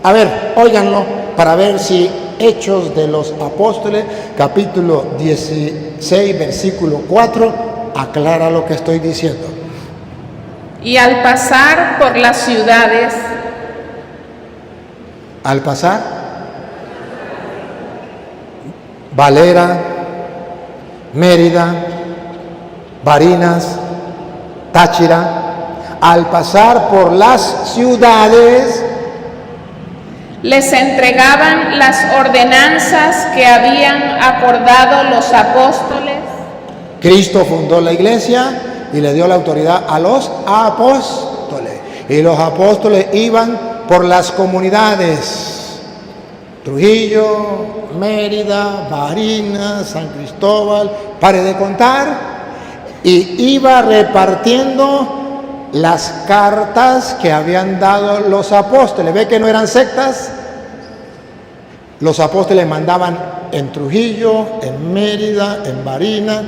A ver, óiganlo para ver si Hechos de los Apóstoles, capítulo 16, versículo 4, aclara lo que estoy diciendo. Y al pasar por las ciudades, Al pasar, Valera, Mérida, Barinas, Táchira, al pasar por las ciudades, les entregaban las ordenanzas que habían acordado los apóstoles. Cristo fundó la iglesia y le dio la autoridad a los apóstoles. Y los apóstoles iban por las comunidades: Trujillo, Mérida, Barinas, San Cristóbal, pare de contar, y iba repartiendo las cartas que habían dado los apóstoles. ¿Ve que no eran sectas? Los apóstoles mandaban en Trujillo, en Mérida, en Barinas.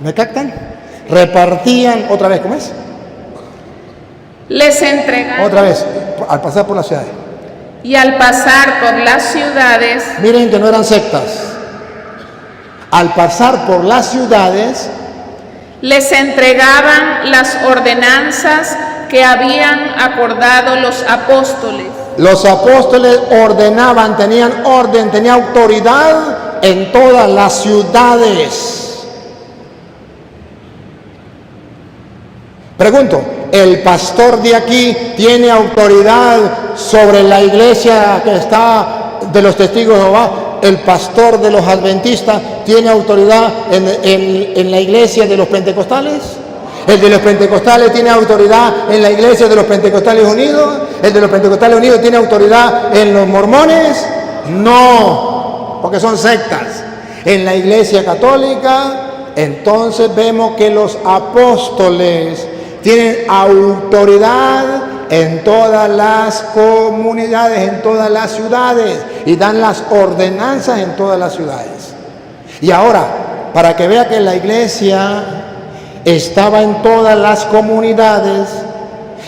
¿Me captan? Repartían, otra vez, ¿cómo es? Les entregaban. Otra vez, al pasar por las ciudades. Y al pasar por las ciudades, Miren que no eran sectas. Al pasar por las ciudades, les entregaban las ordenanzas que habían acordado los apóstoles. los apóstoles ordenaban, tenían orden, tenían autoridad en todas las ciudades. Pregunto, ¿el pastor de aquí tiene autoridad sobre la iglesia que está de los testigos de Jehová? ¿El pastor de los adventistas tiene autoridad en la iglesia de los pentecostales? ¿El de los pentecostales tiene autoridad en la iglesia de los pentecostales unidos? ¿El de los pentecostales unidos tiene autoridad en los mormones? No, porque son sectas. En la iglesia católica, entonces vemos que los apóstoles tienen autoridad en todas las comunidades, en todas las ciudades, y dan las ordenanzas en todas las ciudades. Y ahora, para que vea que la iglesia estaba en todas las comunidades,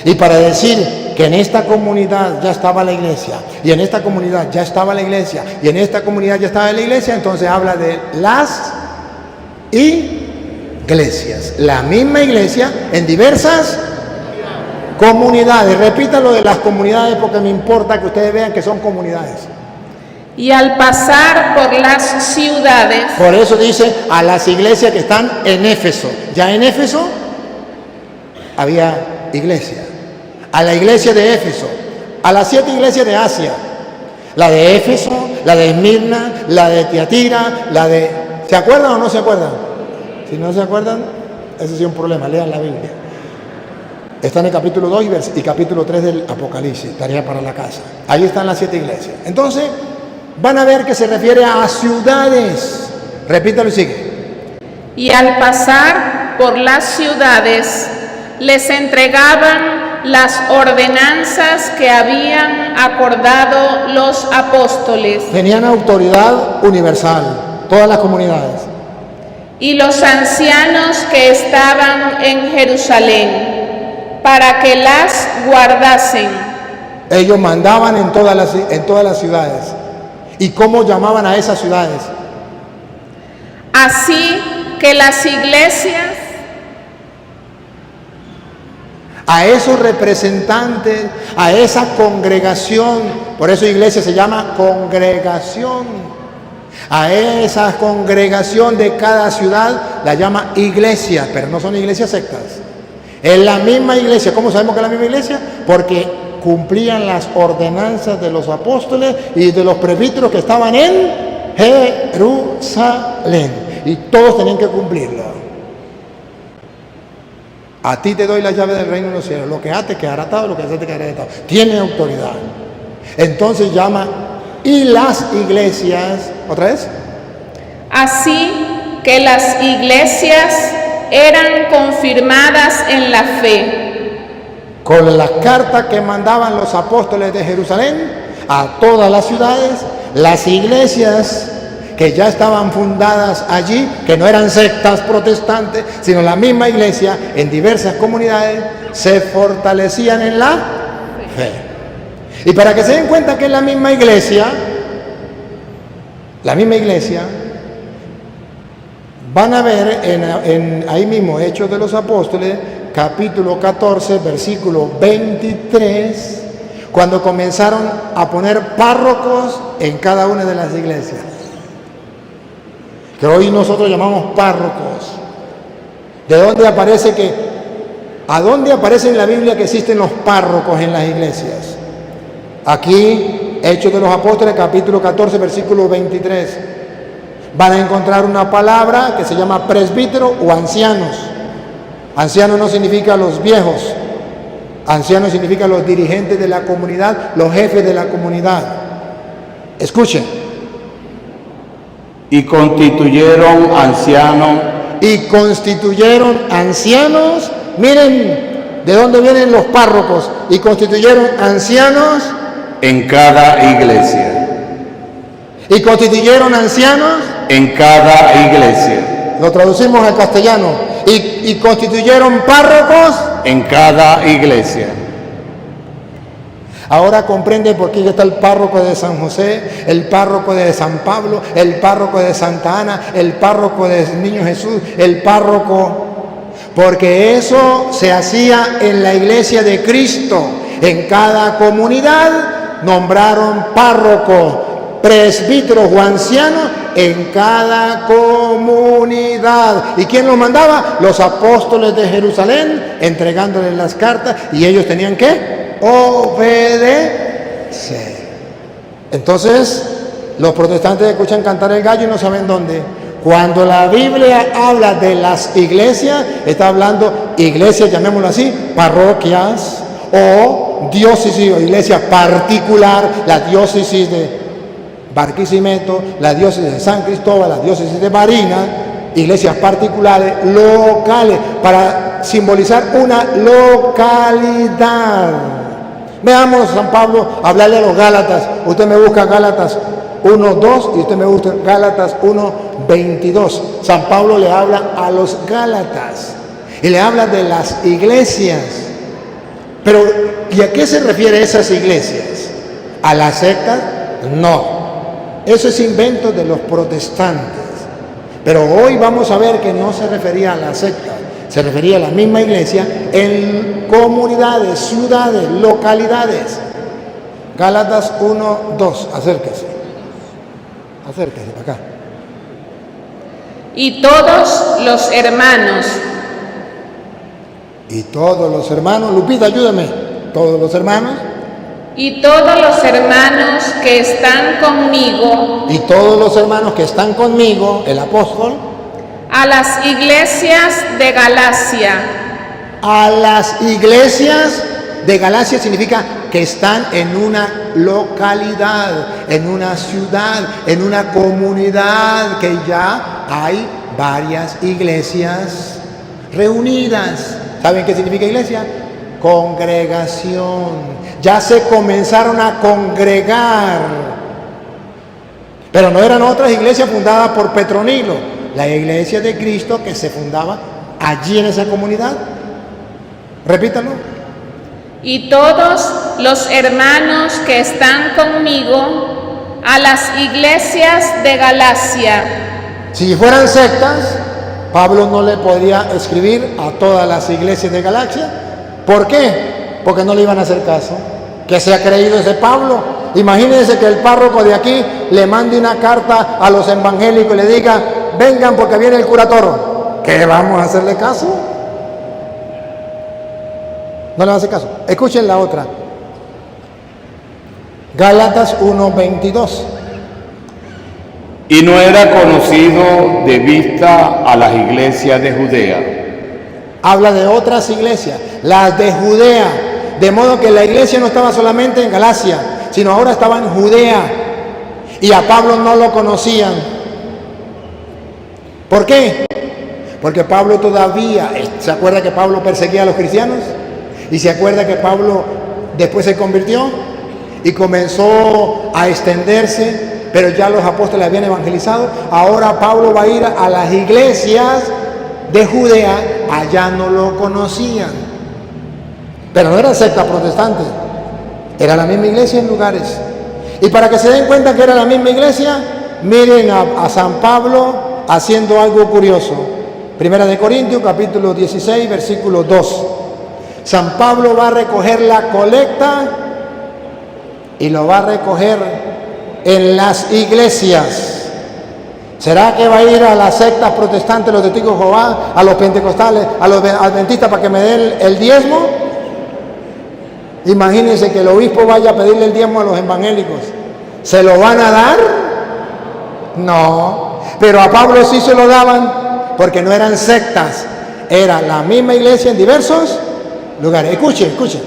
y para decir que en esta comunidad ya estaba la iglesia, y en esta comunidad ya estaba la iglesia, y en esta comunidad ya estaba la iglesia, entonces habla de las iglesias, la misma iglesia en diversas comunidades. Repita lo de las comunidades porque me importa que ustedes vean que son comunidades. Y al pasar por las ciudades, Por eso dice a las iglesias que están en Éfeso. Ya en Éfeso había iglesia. A la iglesia de Éfeso, a las 7 iglesias de Asia, la de Éfeso, la de Esmirna, la de Tiatira, la de... ¿Se acuerdan o no se acuerdan? Si no se acuerdan, ese sí es un problema, lean la Biblia. Está en el capítulo 2 y capítulo 3 del Apocalipsis, tarea para la casa. Ahí están las 7 iglesias. Entonces, van a ver que se refiere a ciudades. Repítalo y sigue. y al pasar por las ciudades, les entregaban las ordenanzas que habían acordado los apóstoles. Tenían autoridad universal, todas las comunidades. Y los ancianos que estaban en Jerusalén, para que las guardasen. Ellos mandaban en todas las ciudades. ¿Y cómo llamaban a esas ciudades? Así que las iglesias, a esos representantes, a esa congregación, por eso iglesia se llama congregación, a esa congregación de cada ciudad la llama iglesia, pero no son iglesias sectas. Es la misma iglesia. ¿Cómo sabemos que es la misma iglesia? Porque cumplían las ordenanzas de los apóstoles y de los presbíteros que estaban en Jerusalén, y todos tenían que cumplirlo. A ti te doy la llave del reino de los cielos. Lo que ates quedará atado, lo que desates quedará desatado. Tiene autoridad. Entonces llama, y las iglesias, otra vez. así que las iglesias eran confirmadas en la fe. Con las cartas que mandaban los apóstoles de Jerusalén a todas las ciudades, las iglesias que ya estaban fundadas allí, que no eran sectas protestantes, sino la misma iglesia en diversas comunidades, se fortalecían en la fe. Y para que se den cuenta que es la misma iglesia, van a ver ahí mismo, Hechos de los Apóstoles, capítulo 14, versículo 23, cuando comenzaron a poner párrocos en cada una de las iglesias, que hoy nosotros llamamos párrocos. ¿A dónde aparece en la Biblia que existen los párrocos en las iglesias? Aquí, Hechos de los Apóstoles, capítulo 14, versículo 23. Van a encontrar una palabra que se llama presbítero o ancianos. Anciano no significa los viejos. Ancianos significa los dirigentes de la comunidad, los jefes de la comunidad. Escuchen. Y constituyeron ancianos. Miren de dónde vienen los párrocos. Y constituyeron ancianos en cada iglesia. Y constituyeron ancianos en cada iglesia. Lo traducimos al castellano. Y constituyeron párrocos en cada iglesia. Ahora comprende por qué está el párroco de San José, el párroco de San Pablo, el párroco de Santa Ana, el párroco del Niño Jesús, el párroco. Porque eso se hacía en la iglesia de Cristo. En cada comunidad nombraron párrocos, presbíteros o ancianos en cada comunidad. ¿Y quién los mandaba? Los apóstoles de Jerusalén, entregándoles las cartas, y ellos tenían que obedecer. Entonces, los protestantes escuchan cantar el gallo y no saben dónde. Cuando la Biblia habla de las iglesias, está hablando iglesias, llamémoslo así, parroquias o diócesis o iglesia particular, la diócesis de Barquisimeto, la diócesis de San Cristóbal, la diócesis de Barinas, iglesias particulares, locales, para simbolizar una localidad. Veamos San Pablo hablarle a los Gálatas. Usted me busca Gálatas 1:2 y usted me busca Gálatas 1:22. San Pablo le habla a los Gálatas y le habla de las iglesias. Pero, ¿y a qué se refiere esas iglesias? ¿A las sectas? No. Eso es invento de los protestantes. Pero hoy vamos a ver que no se refería a la secta, se refería a la misma iglesia en comunidades, ciudades, localidades. Gálatas 1:2, acérquese para acá. Y todos los hermanos, Lupita, ayúdame, todos los hermanos. Y todos los hermanos que están conmigo, el apóstol, a las iglesias de Galacia. A las iglesias de Galacia significa que están en una localidad, en una ciudad, en una comunidad, que ya hay varias iglesias reunidas. ¿Saben qué significa iglesia? Congregación. Ya se comenzaron a congregar. Pero no eran otras iglesias fundadas por Petronilo, la iglesia de Cristo que se fundaba allí en esa comunidad. Repítalo. Y todos los hermanos que están conmigo a las iglesias de Galacia. Si fueran sectas, Pablo no le podría escribir a todas las iglesias de Galacia. ¿Por qué? Porque no le iban a hacer caso. ¿Qué se ha creído ese Pablo? Imagínense que el párroco de aquí le mande una carta a los evangélicos y le diga: vengan porque viene el cura Toro. ¿Qué vamos a hacerle caso? No le van a hacer caso. Escuchen la otra. Gálatas 1:22. Y no era conocido de vista a las iglesias de Judea. Habla de otras iglesias, las de Judea. De modo que la iglesia no estaba solamente en Galacia, sino ahora estaba en Judea. Y a Pablo no lo conocían. ¿Por qué? Porque Pablo todavía, ¿se acuerda que Pablo perseguía a los cristianos? ¿Y se acuerda que Pablo después se convirtió y comenzó a extenderse? Pero ya los apóstoles habían evangelizado. Ahora Pablo va a ir a las iglesias de Judea. Allá no lo conocían. Pero no era secta protestante. Era la misma iglesia en lugares. Y para que se den cuenta que era la misma iglesia, miren a San Pablo haciendo algo curioso. Primera de Corintios, capítulo 16, versículo 2. San Pablo va a recoger la colecta y lo va a recoger en las iglesias. ¿Será que va a ir a las sectas protestantes, los testigos de Jehová, a los pentecostales, a los adventistas para que me den el diezmo? Imagínense que el obispo vaya a pedirle el diezmo a los evangélicos. ¿Se lo van a dar? No. Pero a Pablo sí se lo daban porque no eran sectas. Era la misma iglesia en diversos lugares. Escuchen.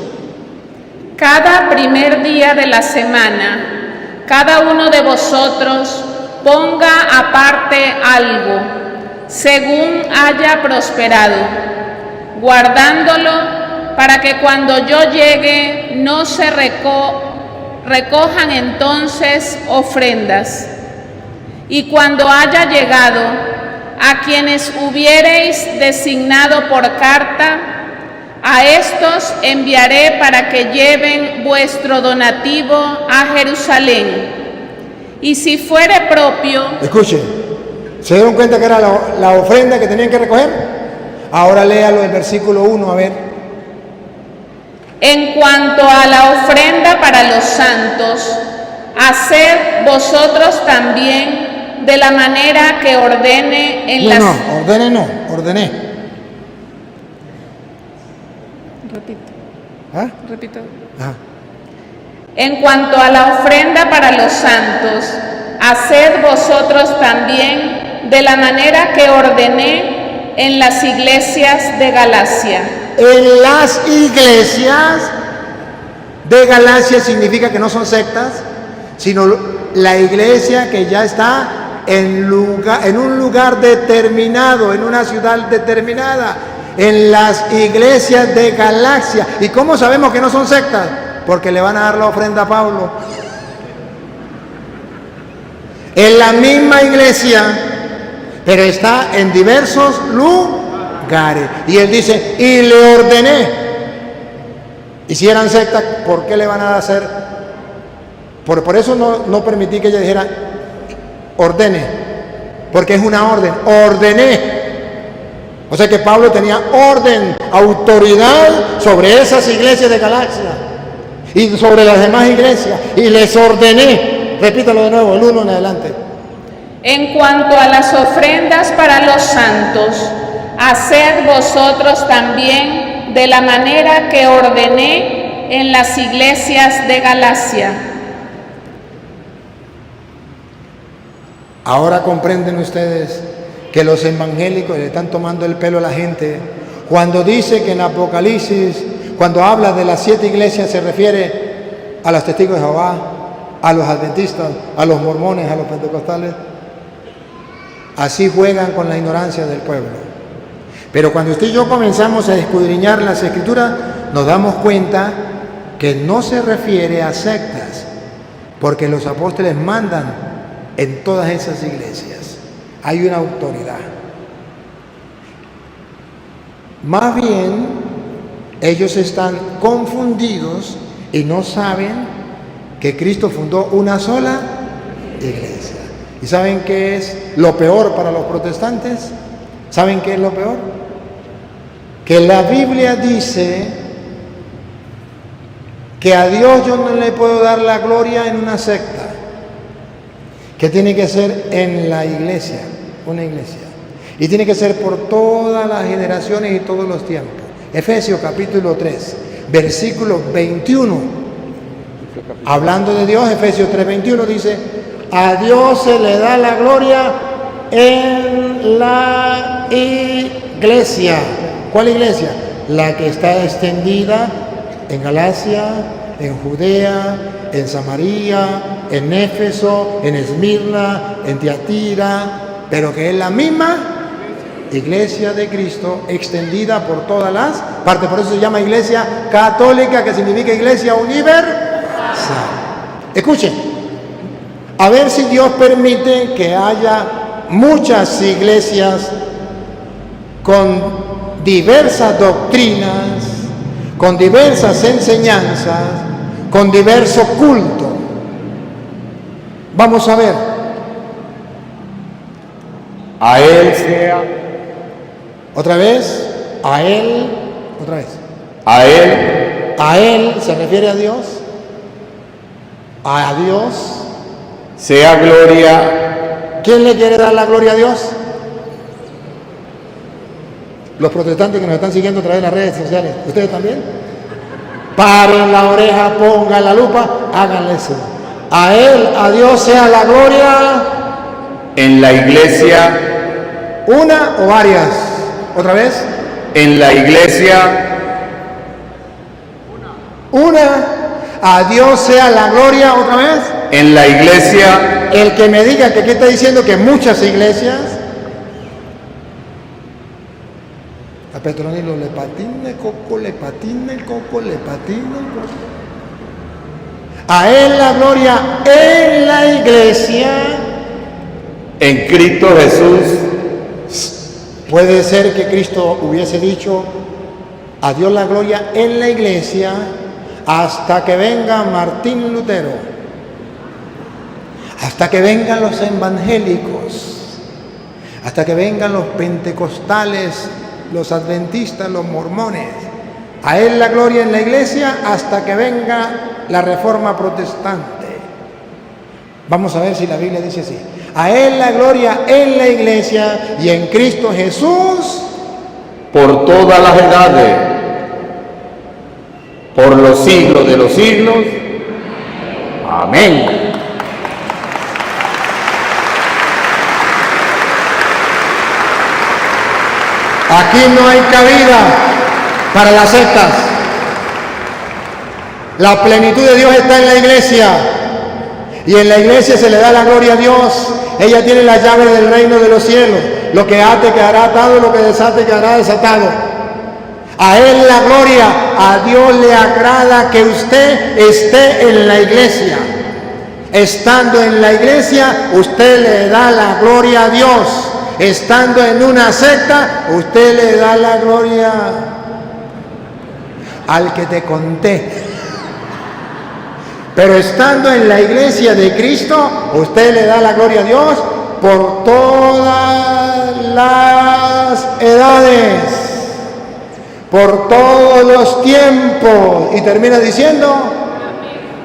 Cada primer día de la semana, cada uno de vosotros ponga aparte algo, según haya prosperado, guardándolo para que cuando yo llegue no se recojan entonces ofrendas. Y cuando haya llegado, a quienes hubiereis designado por carta, a estos enviaré para que lleven vuestro donativo a Jerusalén. Y si fuere propio... Escuchen, ¿se dieron cuenta que era la ofrenda que tenían que recoger? Ahora léalo el versículo 1, a ver. En cuanto a la ofrenda para los santos, haced vosotros también de la manera que ordene en las... ordené. Repito. Ajá. En cuanto a la ofrenda para los santos, haced vosotros también de la manera que ordené en las iglesias de Galacia. En las iglesias de Galacia significa que no son sectas, sino la iglesia que ya está en un lugar determinado, en una ciudad determinada, en las iglesias de Galacia. ¿Y cómo sabemos que no son sectas? Porque le van a dar la ofrenda a Pablo. En la misma iglesia, pero está en diversos lugares. Y él dice, y le ordené. Y si eran sectas, ¿por qué le van a hacer? Por eso no permití que ella dijera, ordene. Porque es una orden, ordené. O sea que Pablo tenía orden, autoridad sobre esas iglesias de Galacia y sobre las demás iglesias, y les ordené, repítalo de nuevo, el 1 en adelante. En cuanto a las ofrendas para los santos, haced vosotros también de la manera que ordené en las iglesias de Galacia. Ahora comprenden ustedes que los evangélicos le están tomando el pelo a la gente cuando dice que en Apocalipsis, cuando habla de las 7 iglesias, se refiere a los testigos de Jehová, a los adventistas, a los mormones, a los pentecostales. Así juegan con la ignorancia del pueblo. Pero cuando usted y yo comenzamos a escudriñar las escrituras, nos damos cuenta que no se refiere a sectas, porque los apóstoles mandan en todas esas iglesias. Hay una autoridad. Más bien, ellos están confundidos y no saben que Cristo fundó una sola iglesia. ¿Y saben qué es lo peor para los protestantes? ¿Saben qué es lo peor? Que la Biblia dice que a Dios yo no le puedo dar la gloria en una secta, que tiene que ser en la iglesia, una iglesia. Y tiene que ser por todas las generaciones y todos los tiempos. Efesios capítulo 3, versículo 21. Hablando de Dios, Efesios 3:21 dice, a Dios se le da la gloria en la iglesia. ¿Cuál iglesia? La que está extendida en Galacia, en Judea, en Samaria, en Éfeso, en Esmirna, en Tiatira, pero que es la misma iglesia de Cristo, extendida por todas las partes. Por eso se llama iglesia católica, que significa iglesia universal. Escuchen, a ver si Dios permite que haya muchas iglesias con diversas doctrinas, con diversas enseñanzas, con diverso culto. Vamos a ver. A Él sea, Otra vez, a Él, otra vez. a Él Se refiere a Dios. A Dios. sea gloria. ¿Quién le quiere dar la gloria a Dios? Los protestantes que nos están siguiendo a través de las redes sociales. ¿Ustedes también? Paren la oreja, pongan la lupa, háganle eso. A Él, a Dios sea la gloria. En la iglesia, ¿Una o varias? ¿Otra vez? en la iglesia, Una. A Dios sea la gloria. ¿Otra vez? en la iglesia, El que me diga que aquí está diciendo que muchas iglesias. A Petronilo le patina el coco, le patina el coco, le patina el coco. A Él la gloria en la iglesia. en Cristo Jesús, Puede ser que Cristo hubiese dicho a Dios la gloria en la iglesia hasta que venga Martín Lutero, hasta que vengan los evangélicos, hasta que vengan los pentecostales, los adventistas, los mormones. A Él la gloria en la iglesia hasta que venga la reforma protestante. Vamos a ver si la Biblia dice así. A Él la gloria en la iglesia y en Cristo Jesús por todas las edades, por los siglos de los siglos. Amén. Aquí no hay cabida para las sectas. La plenitud de Dios está en la iglesia. Y en la iglesia se le da la gloria a Dios. Ella tiene la llave del reino de los cielos. Lo que ate quedará atado, lo que desate quedará desatado. A Él la gloria. A Dios le agrada que usted esté en la iglesia. Estando en la iglesia, usted le da la gloria a Dios. Estando en una secta, usted le da la gloria al que te conté. Pero estando en la iglesia de Cristo, usted le da la gloria a Dios por todas las edades, por todos los tiempos. Y termina diciendo,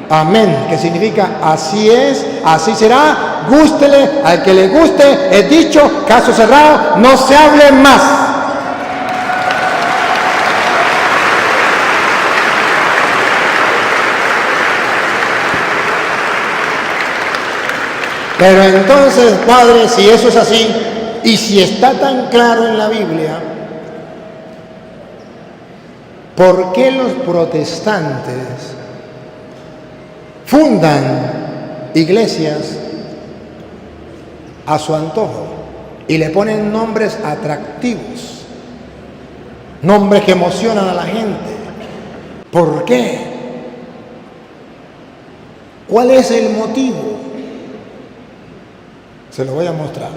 amén, que significa así es, así será, gústele al que le guste, es dicho, caso cerrado, no se hable más. Pero entonces, Padre, si eso es así, y si está tan claro en la Biblia, ¿por qué los protestantes fundan iglesias a su antojo y le ponen nombres atractivos, nombres que emocionan a la gente? ¿Por qué? ¿Cuál es el motivo? Se lo voy a mostrar.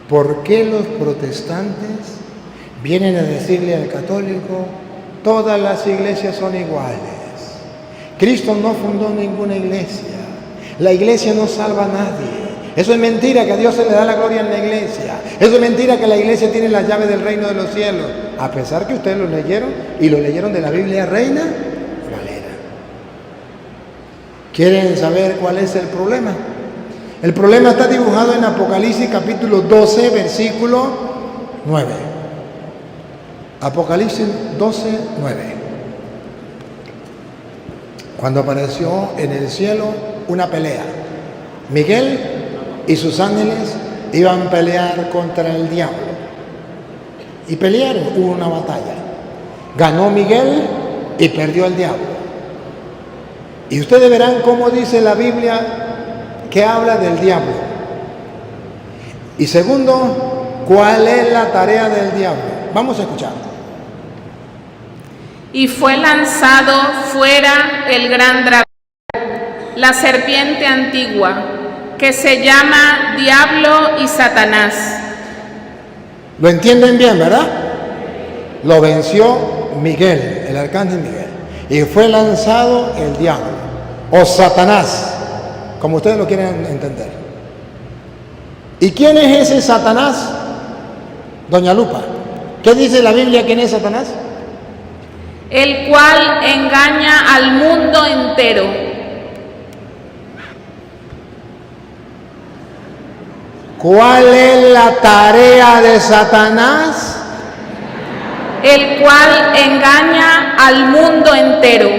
¿Por qué los protestantes vienen a decirle al católico, todas las iglesias son iguales? Cristo no fundó ninguna iglesia. La iglesia no salva a nadie. Eso es mentira, que a Dios se le da la gloria en la iglesia. Eso es mentira, que la iglesia tiene la llave del reino de los cielos. A pesar que ustedes lo leyeron, y lo leyeron de la Biblia Reina Valera. ¿Quieren saber cuál es el problema? El problema está dibujado en Apocalipsis capítulo 12, versículo 9. Apocalipsis 12, 9. Cuando apareció en el cielo una pelea. Miguel y sus ángeles iban a pelear contra el diablo. Y pelearon, hubo una batalla. Ganó Miguel y perdió el diablo. Y ustedes verán cómo dice la Biblia que habla del diablo. Y segundo, ¿cuál es la tarea del diablo? Vamos a escuchar. Y fue lanzado fuera el gran dragón, la serpiente antigua, que se llama Diablo y Satanás. ¿Lo entienden bien, verdad? Lo venció Miguel, el arcángel Miguel. y fue lanzado el diablo, o Satanás, como ustedes lo quieren entender. ¿Y quién es ese Satanás? Doña Lupa, ¿qué dice la Biblia quién es Satanás? El cual engaña al mundo entero. ¿Cuál es la tarea de Satanás? El cual engaña al mundo entero.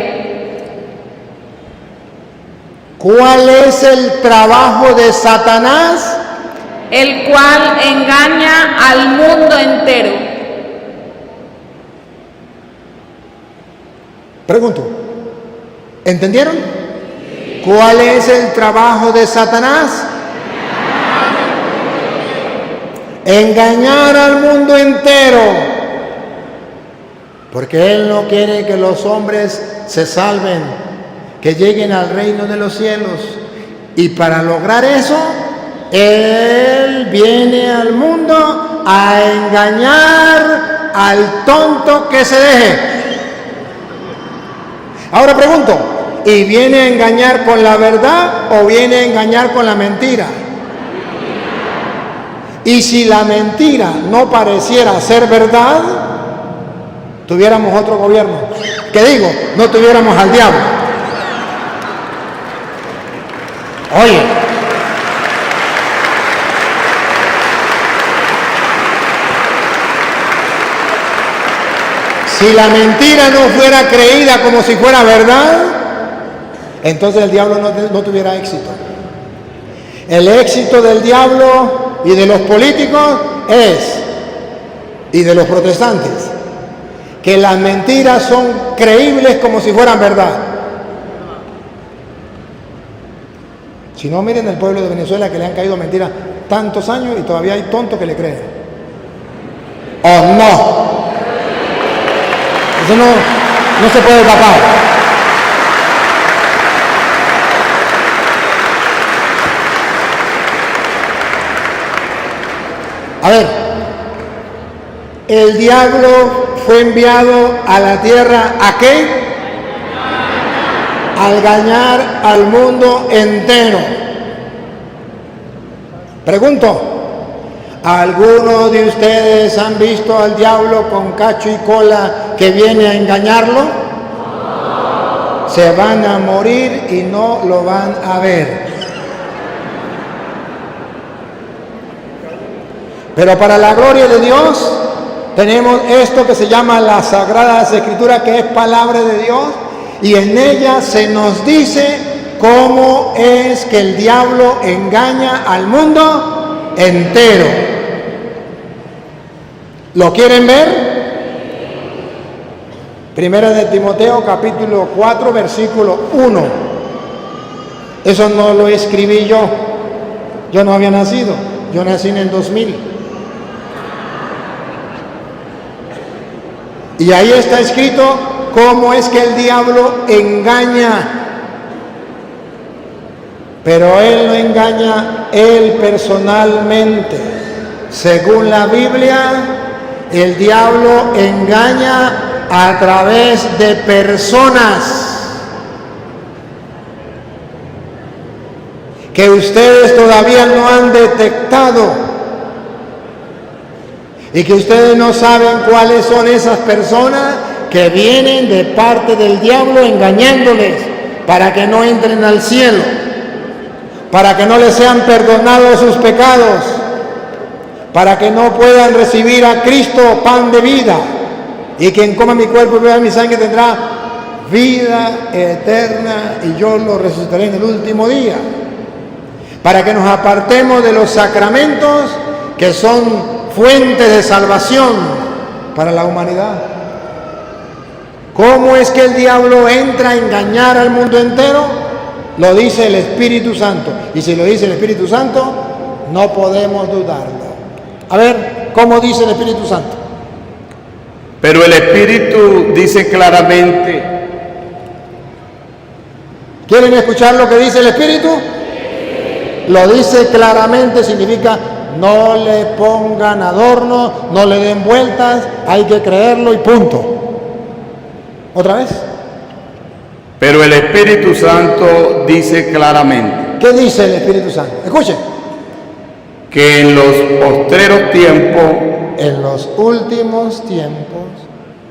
¿Cuál es el trabajo de Satanás? El cual engaña al mundo entero. Pregunto, ¿entendieron? ¿Cuál es el trabajo de Satanás? Engañar al mundo entero. Porque Él no quiere que los hombres se salven, que lleguen al reino de los cielos. Y para lograr eso, Él viene al mundo a engañar al tonto que se deje. Ahora pregunto, ¿y viene a engañar con la verdad o viene a engañar con la mentira? Y si la mentira no pareciera ser verdad, tuviéramos otro gobierno. ¿Qué digo? No tuviéramos al diablo. Oye, si la mentira no fuera creída como si fuera verdad, entonces el diablo no tuviera éxito. El éxito del diablo y de los políticos y de los protestantes, que las mentiras son creíbles como si fueran verdad. Si no, miren el pueblo de Venezuela, que le han caído mentiras tantos años y todavía hay tontos que le creen. ¿O no? Eso no se puede tapar. A ver, el diablo fue enviado a la tierra ¿a qué? A engañar al mundo entero. Pregunto, ¿alguno de ustedes han visto al diablo con cacho y cola que viene a engañarlo? Se van a morir y no lo van a ver. Pero para la gloria de Dios tenemos esto que se llama las Sagradas Escrituras, que es palabra de Dios, y en ella se nos dice cómo es que el diablo engaña al mundo entero. ¿Lo quieren ver? Primera de Timoteo, capítulo 4, versículo 1. Eso no lo escribí yo. Yo no había nacido. Yo nací en el 2000. Y ahí está escrito cómo es que el diablo engaña. Pero él no engaña él personalmente. Según la Biblia, el diablo engaña a través de personas que ustedes todavía no han detectado. Y que ustedes no saben cuáles son esas personas que vienen de parte del diablo engañándoles para que no entren al cielo, para que no les sean perdonados sus pecados, para que no puedan recibir a Cristo pan de vida. Y quien coma mi cuerpo y beba mi sangre tendrá vida eterna y yo lo resucitaré en el último día. Para que nos apartemos de los sacramentos que son fuente de salvación para la humanidad. ¿Cómo es que el diablo entra a engañar al mundo entero? Lo dice el Espíritu Santo. Y si lo dice el Espíritu Santo, no podemos dudarlo. A ver, ¿cómo dice el Espíritu Santo? Pero el Espíritu dice claramente. ¿Quieren escuchar lo que dice el Espíritu? Lo dice claramente, significa no le pongan adorno, no le den vueltas, hay que creerlo y punto. ¿Otra vez? Pero el Espíritu Santo dice claramente ¿Qué dice el Espíritu Santo? Escuchen. que en los postreros tiempos En los últimos tiempos,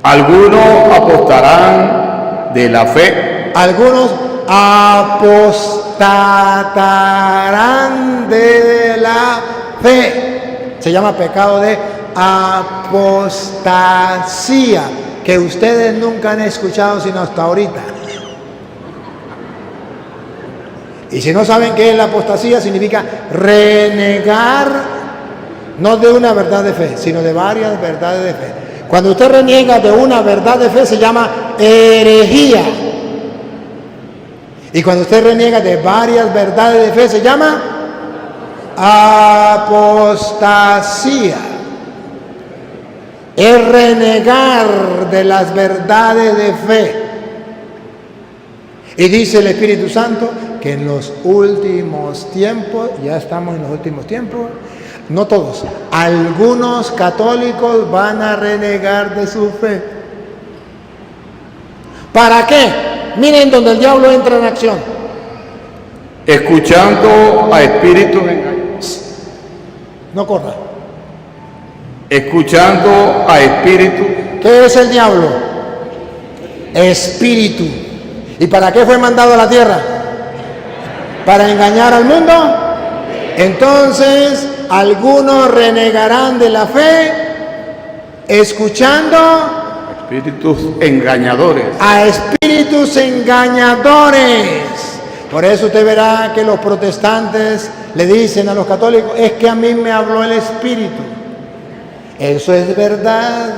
algunos apostarán de la fe, algunos apostatarán de la fe. Se llama pecado de apostasía, que ustedes nunca han escuchado sino hasta ahorita. Y si no saben qué es la apostasía, significa renegar, no de una verdad de fe, sino de varias verdades de fe. Cuando usted reniega de una verdad de fe, se llama herejía. Y cuando usted reniega de varias verdades de fe, se llama apostasía. Es renegar de las verdades de fe. Y dice el Espíritu Santo que en los últimos tiempos, ya estamos en los últimos tiempos, no todos, algunos católicos van a renegar de su fe. ¿Para qué? Miren donde el diablo entra en acción. escuchando a espíritus engañadores. No corra. Escuchando a espíritus. ¿Qué es el diablo? Espíritu. ¿Y para qué fue mandado a la tierra? ¿Para engañar al mundo? Entonces, algunos renegarán de la fe escuchando Espíritus engañadores. a espíritus engañadores. Por eso usted verá que los protestantes le dicen a los católicos, es que a mí me habló el Espíritu. Eso es verdad.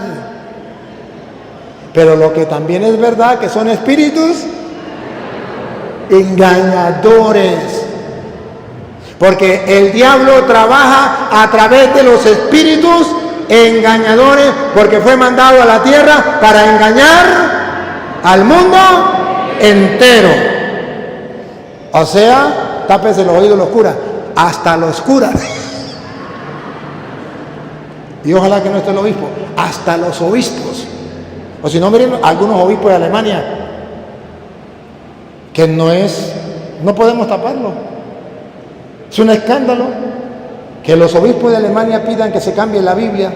Pero lo que también es verdad, que son espíritus engañadores. Porque el diablo trabaja a través de los espíritus engañadores, porque fue mandado a la tierra para engañar al mundo entero. O sea, tápese los oídos los curas, hasta los curas. Y ojalá que no esté el obispo, hasta los obispos. O si no, miren algunos obispos de Alemania, que no podemos taparlo. Es un escándalo que los obispos de Alemania pidan que se cambie la Biblia,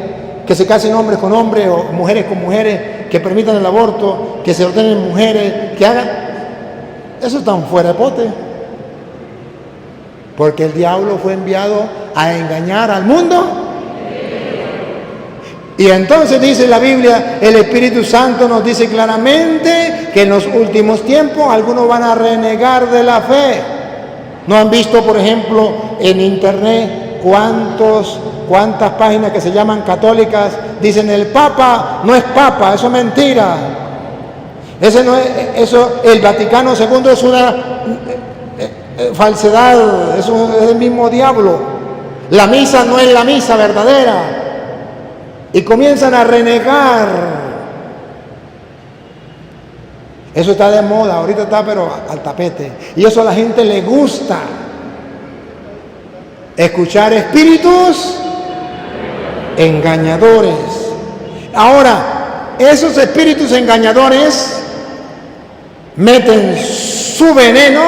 que se casen hombres con hombres o mujeres con mujeres, que permitan el aborto, que se ordenen mujeres, que hagan. Eso es tan fuera de pote. Porque el diablo fue enviado a engañar al mundo. Y entonces dice la Biblia, el Espíritu Santo nos dice claramente que en los últimos tiempos algunos van a renegar de la fe. ¿No han visto, por ejemplo, en internet cuántas páginas que se llaman católicas dicen el Papa no es Papa? Eso es mentira. El Vaticano II es una falsedad, es el mismo diablo. La misa no es la misa verdadera. Y comienzan a renegar. Eso está de moda, ahorita está pero al tapete. Y eso a la gente le gusta. Escuchar espíritus engañadores. Ahora, esos espíritus engañadores meten su veneno,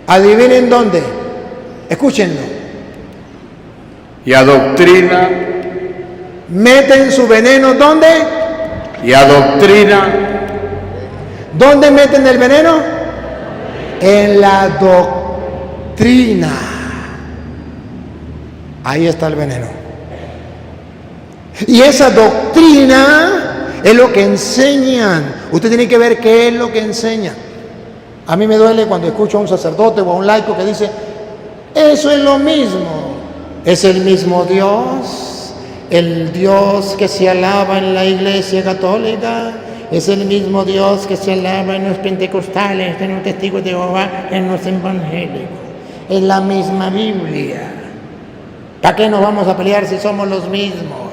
adivinen dónde. Escúchenlo. Y adoctrina. Meten su veneno ¿dónde? Y adoctrina. ¿Dónde meten el veneno? En la doctrina. Ahí está el veneno. Y esa doctrina es lo que enseñan. Usted tiene que ver qué es lo que enseñan. A mí me duele cuando escucho a un sacerdote o a un laico que dice, eso es lo mismo. Es el mismo Dios. El Dios que se alaba en la Iglesia Católica es el mismo Dios que se alaba en los pentecostales, en los testigos de Jehová, en los evangélicos. Es la misma Biblia. ¿Para qué nos vamos a pelear si somos los mismos?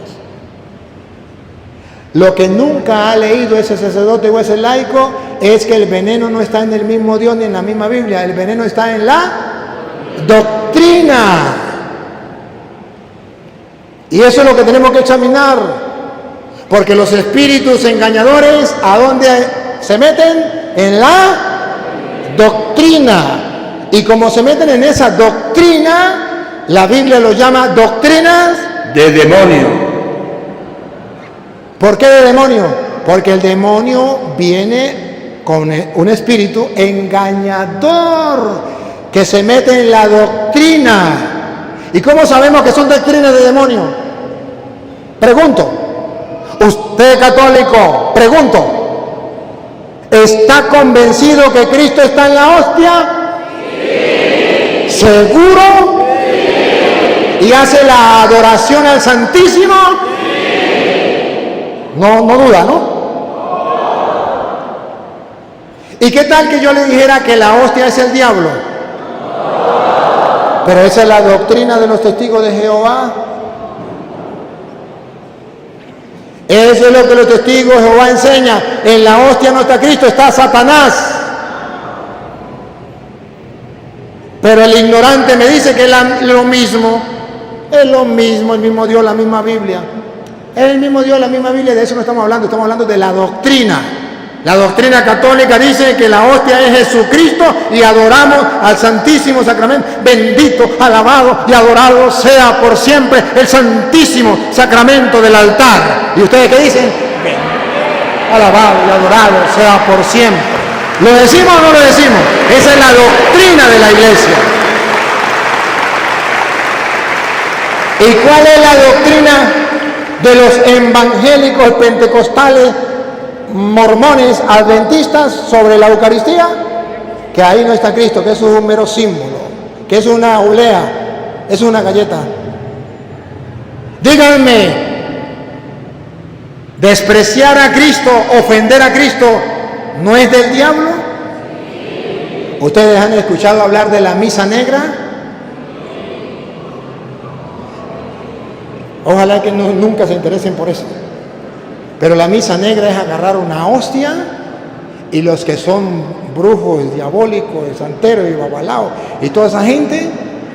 Lo que nunca ha leído ese sacerdote o ese laico es que el veneno no está en el mismo Dios ni en la misma Biblia. El veneno está en la doctrina. Y eso es lo que tenemos que examinar, porque los espíritus engañadores, ¿a dónde se meten? en la doctrina. Y como se meten en esa doctrina, la Biblia lo llama doctrinas de demonio. ¿Por qué de demonio? Porque el demonio viene con un espíritu engañador que se mete en la doctrina. ¿Y cómo sabemos que son doctrinas de demonio? Pregunto. Usted católico, pregunto. ¿Está convencido que Cristo está en la hostia? Sí. ¿Seguro? Sí. ¿Y hace la adoración al Santísimo? Sí. No duda, ¿no? ¿Y qué tal que yo le dijera que la hostia es el diablo? Pero esa es la doctrina de los testigos de Jehová. Eso es lo que los testigos de Jehová enseñan. En la hostia no está Cristo, está Satanás. Pero el ignorante me dice que es lo mismo. Es lo mismo, el mismo Dios, la misma Biblia. Es el mismo Dios, la misma Biblia. De eso no estamos hablando de la doctrina. La doctrina católica dice que la hostia es Jesucristo y adoramos al Santísimo Sacramento. Bendito, alabado y adorado sea por siempre el Santísimo Sacramento del altar. ¿Y ustedes qué dicen? Alabado y adorado sea por siempre. ¿Lo decimos o no lo decimos? Esa es la doctrina de la iglesia. ¿Y cuál es la doctrina de los evangélicos pentecostales, mormones, adventistas sobre la Eucaristía? Que ahí no está Cristo, que eso es un mero símbolo, que es una olea, es una galleta. Díganme, despreciar a Cristo, ofender a Cristo, ¿no es del diablo? ¿Ustedes han escuchado hablar de la misa negra? Ojalá que nunca se interesen por eso. Pero la misa negra es agarrar una hostia y los que son brujos, diabólicos, santeros y babalaos y toda esa gente,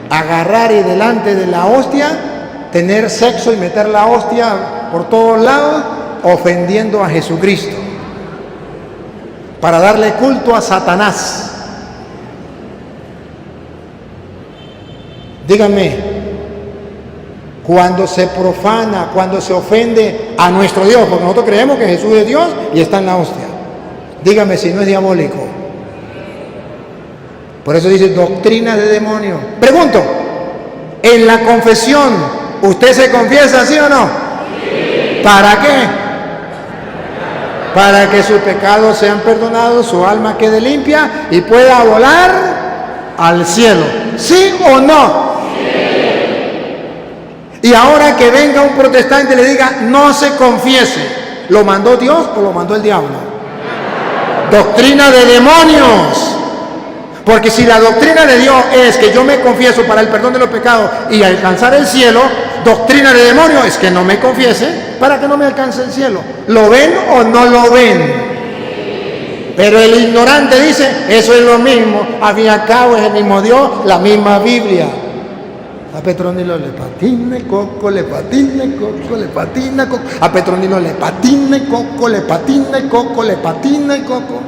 agarrar y delante de la hostia, tener sexo y meter la hostia por todos lados, ofendiendo a Jesucristo, para darle culto a Satanás. Díganme, cuando se profana, cuando se ofende a nuestro Dios, porque nosotros creemos que Jesús es Dios y está en la hostia, dígame si no es diabólico. Por eso dice doctrina de demonio. Pregunto, en la confesión, ¿usted se confiesa, sí o no? Sí. ¿Para qué? Para que sus pecados sean perdonados, su alma quede limpia y pueda volar al cielo. ¿Sí o no? Y ahora que venga un protestante y le diga, no se confiese, ¿lo mandó Dios o lo mandó el diablo? Doctrina de demonios. Porque si la doctrina de Dios es que yo me confieso para el perdón de los pecados y alcanzar el cielo, doctrina de demonios es que no me confiese para que no me alcance el cielo. ¿Lo ven o no lo ven? Pero el ignorante dice, eso es lo mismo, al fin y al cabo es el mismo Dios, la misma Biblia. A Petronilo le patina coco, le patina coco, le patina coco. A Petronilo le patina coco, le patina coco, le patina coco.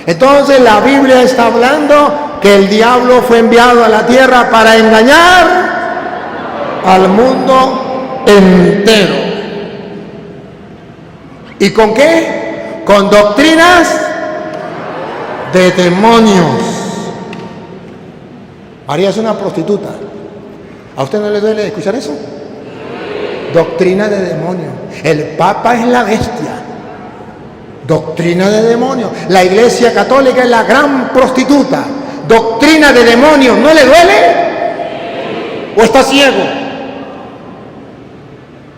Entonces la Biblia está hablando que el diablo fue enviado a la tierra para engañar al mundo entero. ¿Y con qué? Con doctrinas de demonios. María es una prostituta. ¿A usted no le duele escuchar eso? Doctrina de demonio. El Papa es la bestia. Doctrina de demonio. La Iglesia Católica es la gran prostituta. Doctrina de demonio. ¿No le duele? ¿O está ciego?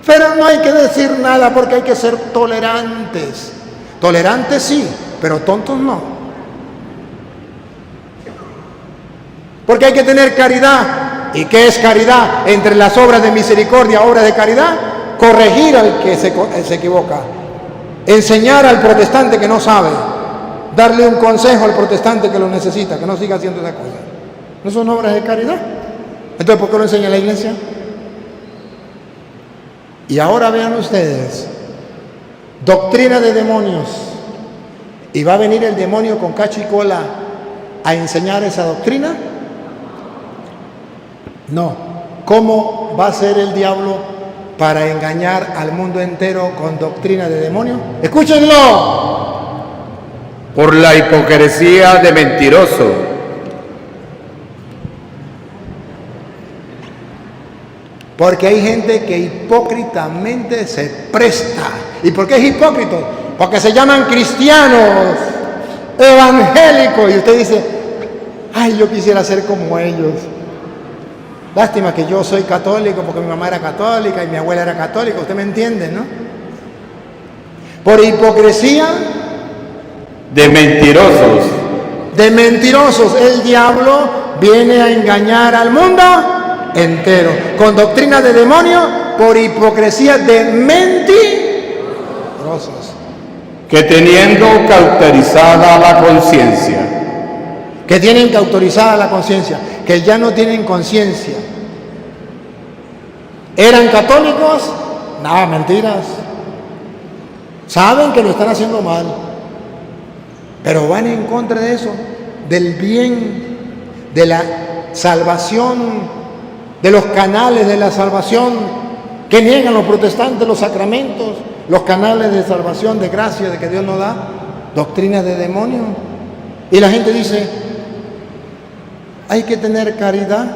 Pero no hay que decir nada porque hay que ser tolerantes. Tolerantes sí, pero tontos no. Porque hay que tener caridad. ¿Y qué es caridad? Entre las obras de misericordia, obras de caridad, corregir al que se equivoca, enseñar al protestante que no sabe, darle un consejo al protestante que lo necesita, que no siga haciendo esa cosa. ¿No son obras de caridad? Entonces, ¿por qué lo enseña la iglesia? Y ahora vean ustedes, doctrina de demonios. ¿Y va a venir el demonio con cacho y cola a enseñar esa doctrina? No. ¿Cómo va a ser el diablo para engañar al mundo entero con doctrina de demonio? ¡Escúchenlo! Por la hipocresía de mentiroso. Porque hay gente que hipócritamente se presta. ¿Y por qué es hipócrita? Porque se llaman cristianos, evangélicos. Y usted dice, ay, yo quisiera ser como ellos. Lástima que yo soy católico porque mi mamá era católica y mi abuela era católica. Usted me entiende, ¿no? Por hipocresía De mentirosos. de mentirosos. El diablo viene a engañar al mundo entero. Con doctrina de demonio, por hipocresía de mentirosos. Que teniendo cauterizada la conciencia. Que tienen cauterizada la conciencia. Que ya no tienen conciencia. ¿Eran católicos? Nada, mentiras. Saben que lo están haciendo mal. Pero van en contra de eso. Del bien, de la salvación, de los canales de la salvación que niegan los protestantes, los sacramentos, los canales de salvación, de gracia, de que Dios nos da, doctrina de demonio. Y la gente dice, hay que tener caridad.